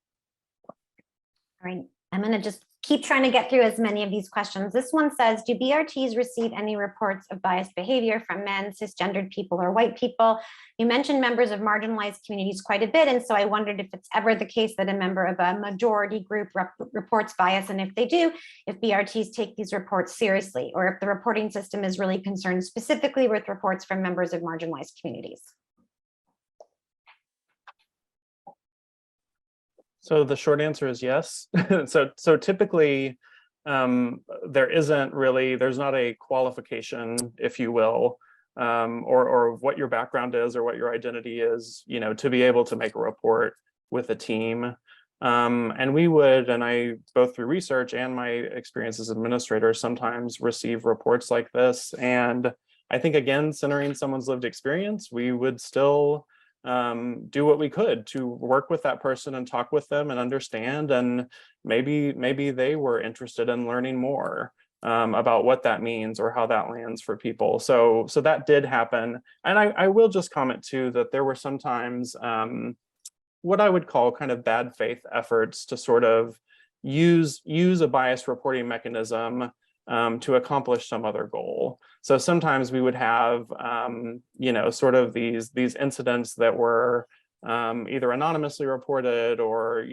[SPEAKER 1] All right, I'm going to just keep trying to get through as many of these questions. This one says, do BRTs receive any reports of biased behavior from men, cisgendered people, or white people? You mentioned members of marginalized communities quite a bit, and so I wondered if it's ever the case that a member of a majority group reports bias, and if they do, if BRTs take these reports seriously, or if the reporting system is really concerned specifically with reports from members of marginalized communities.
[SPEAKER 2] So the short answer is yes. So typically, there's not a qualification, if you will, or what your background is or what your identity is, to be able to make a report with a team. And we would, and I, both through research and my experience as administrator, sometimes receive reports like this. And I think, again, centering someone's lived experience, we would still do what we could to work with that person and talk with them and understand. And maybe they were interested in learning more about what that means or how that lands for people. So that did happen. And I will just comment too that there were sometimes what I would call kind of bad faith efforts to sort of use a bias reporting mechanism to accomplish some other goal. So sometimes we would have, sort of these incidents that were either anonymously reported or,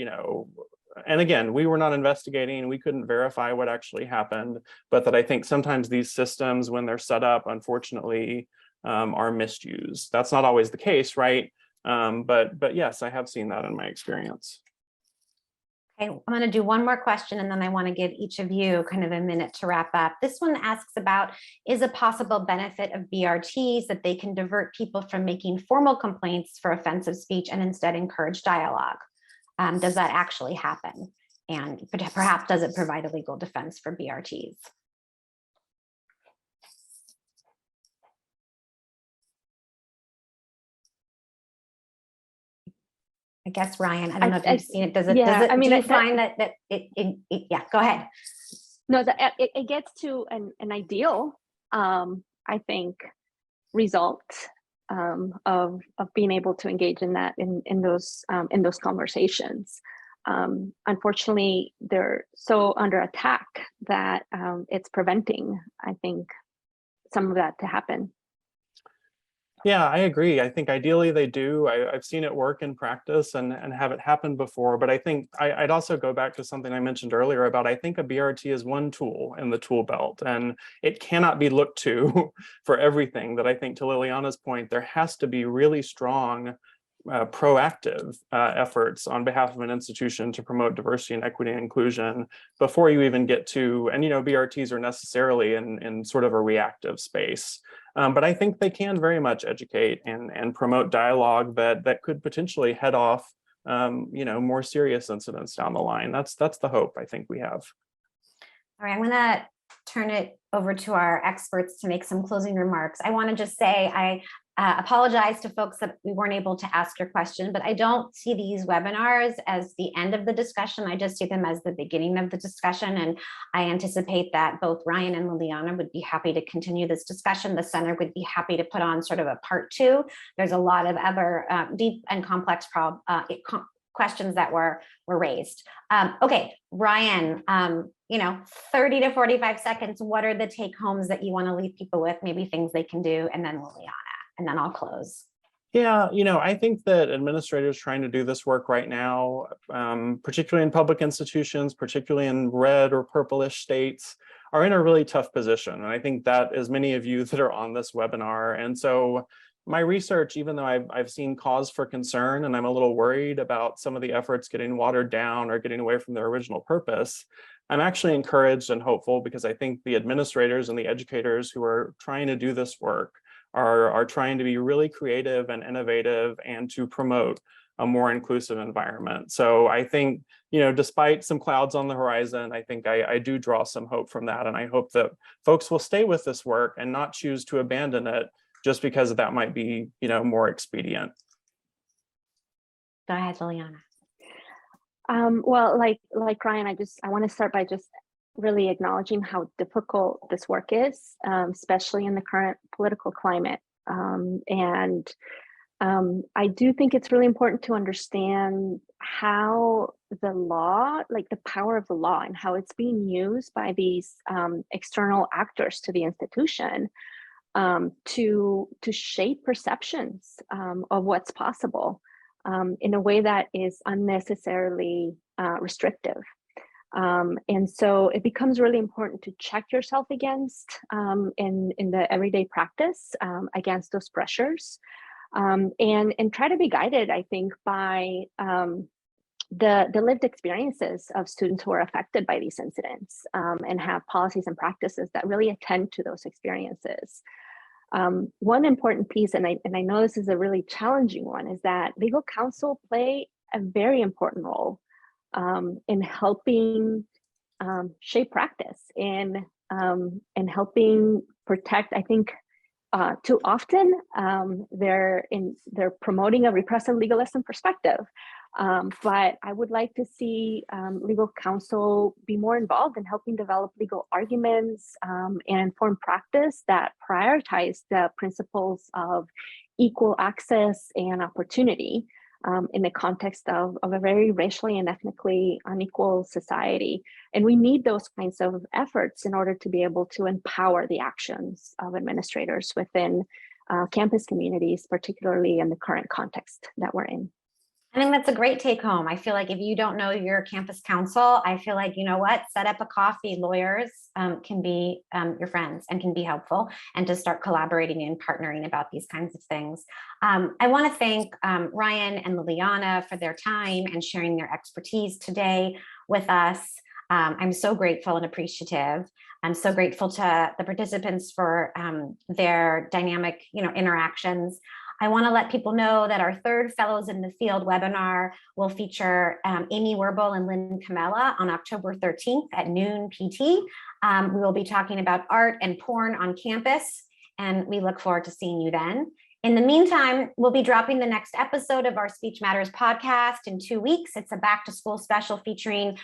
[SPEAKER 2] and again, we were not investigating, we couldn't verify what actually happened, but that I think sometimes these systems, when they're set up, unfortunately, are misused. That's not always the case, right? But yes, I have seen that in my experience.
[SPEAKER 1] Okay, I'm going to do one more question and then I want to give each of you kind of a minute to wrap up. This one asks about, is a possible benefit of BRTs that they can divert people from making formal complaints for offensive speech and instead encourage dialogue? Does that actually happen? And perhaps does it provide a legal defense for BRTs? I guess, Ryan, I don't know if you've seen it. Does it,
[SPEAKER 3] yeah,
[SPEAKER 1] does it,
[SPEAKER 3] I mean,
[SPEAKER 1] do you find that yeah, go ahead.
[SPEAKER 3] No, it gets to an ideal, I think, result of being able to engage in that in those conversations. Unfortunately, they're so under attack that it's preventing, I think, some of that to happen.
[SPEAKER 2] Yeah, I agree. I think ideally they do. I've seen it work in practice and have it happen before. But I think I'd also go back to something I mentioned earlier about, I think a BRT is one tool in the tool belt and it cannot be looked to for everything. That I think, to Liliana's point, there has to be really strong proactive efforts on behalf of an institution to promote diversity and equity and inclusion before you even get to, and BRTs are necessarily in sort of a reactive space. But I think they can very much educate and promote dialogue that could potentially head off more serious incidents down the line. That's the hope I think we have.
[SPEAKER 1] All right, I'm going to turn it over to our experts to make some closing remarks. I want to just say I apologize to folks that we weren't able to ask your question, but I don't see these webinars as the end of the discussion. I just see them as the beginning of the discussion. And I anticipate that both Ryan and Liliana would be happy to continue this discussion. The center would be happy to put on sort of a part 2. There's a lot of other deep and complex questions that were raised. Okay, Ryan, 30 to 45 seconds. What are the take homes that you want to leave people with? Maybe things they can do, and then Liliana, and then I'll close.
[SPEAKER 2] Yeah, I think that administrators trying to do this work right now, particularly in public institutions, particularly in red or purplish states, are in a really tough position. And I think that as many of you that are on this webinar. And so my research, even though I've seen cause for concern and I'm a little worried about some of the efforts getting watered down or getting away from their original purpose, I'm actually encouraged and hopeful because I think the administrators and the educators who are trying to do this work are trying to be really creative and innovative and to promote a more inclusive environment. So I think, despite some clouds on the horizon, I think I do draw some hope from that. And I hope that folks will stay with this work and not choose to abandon it just because that might be, more expedient.
[SPEAKER 1] Go ahead, Liliana.
[SPEAKER 3] Well, like Ryan, I want to start by just really acknowledging how difficult this work is, especially in the current political climate. And I do think it's really important to understand how the law, like the power of the law and how it's being used by these external actors to the institution to shape perceptions of what's possible in a way that is unnecessarily restrictive. And so it becomes really important to check yourself against in the everyday practice against those pressures and try to be guided, I think, by the lived experiences of students who are affected by these incidents and have policies and practices that really attend to those experiences. One important piece, and I know this is a really challenging one, is that legal counsel play a very important role in helping shape practice, in helping protect. I think too often they're promoting a repressive legalism perspective. But I would like to see legal counsel be more involved in helping develop legal arguments and informed practice that prioritize the principles of equal access and opportunity in the context of a very racially and ethnically unequal society. And we need those kinds of efforts in order to be able to empower the actions of administrators within campus communities, particularly in the current context that we're in.
[SPEAKER 1] I think that's a great take home. I feel like if you don't know your campus counsel, I feel like, you know what, set up a coffee. Lawyers can be your friends and can be helpful, and to start collaborating and partnering about these kinds of things. I want to thank Ryan and Liliana for their time and sharing their expertise today with us. I'm so grateful and appreciative. I'm so grateful to the participants for their dynamic, interactions. I want to let people know that our third Fellows in the Field webinar will feature Amy Werbel and Lynn Camella on October 13th at noon PT. We will be talking about art and porn on campus, and we look forward to seeing you then. In the meantime, we'll be dropping the next episode of our Speech Matters podcast in 2 weeks. It's a back to school special featuring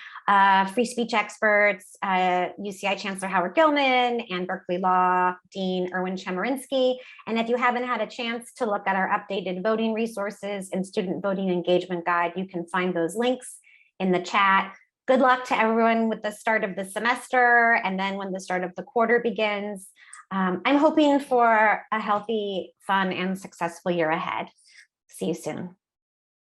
[SPEAKER 1] free speech experts, UCI Chancellor Howard Gilman and Berkeley Law Dean Erwin Chemerinsky. And if you haven't had a chance to look at our updated voting resources and student voting engagement guide, you can find those links in the chat. Good luck to everyone with the start of the semester, and then when the start of the quarter begins. I'm hoping for a healthy, fun, and successful year ahead. See you soon.